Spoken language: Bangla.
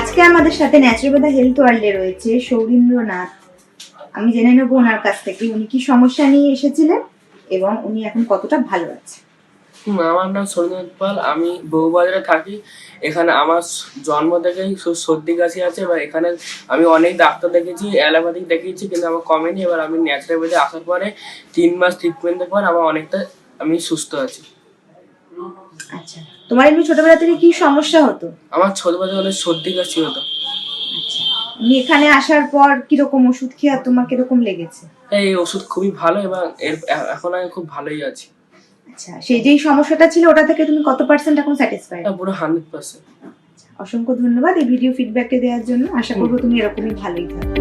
আজকে আমাদের সাথে ন্যাচুরোভেদা হেলথ ওয়ার্ল্ডে রয়েছে সৌরীন্দ্রনাথ। আমি জেনে নেবো ওনার কাছ থেকে উনি কি সমস্যা নিয়ে এসেছিলেন এবং উনি এখন কতটা ভালো আছে। আমার নাম সৌরীন্দ্রনাথ পাল, আমি বউবাজারে থাকি। এখানে আমার জন্ম থেকেই সর্দি কাশি আছে। এবার এখানে আমি অনেক ডাক্তার দেখেছি, অ্যালোপ্যাথিক দেখিয়েছি, কিন্তু আমার কমেনি। এবার আমি ন্যাচারোপ্যাথি আসার পরে 3 মাস ট্রিটমেন্টের পর আমার অনেকটা আমি সুস্থ আছি। আচ্ছা, তোমার এমনি ছোটবেলা থেকে কি সমস্যা হতো? আমার ছোটবেলা থেকে সর্দি কাশি হতো। আচ্ছা, তুমি এখানে আসার পর কিরকম ওষুধ খেয়ে আর তোমার কিরকম লেগেছে? এই ওষুধ খুবই ভালো এবং এখন আমি খুব ভালোই আছি। আচ্ছা, সেই যেই সমস্যাটা ছিল ওটা থেকে তুমি কত % এখন স্যাটিসফাইড? পুরো 100%। অসংখ্য ধন্যবাদ এই ভিডিও ফিডব্যাকটা দেওয়ার জন্য। আশা করবো তুমি এরকমই ভালোই থাকো।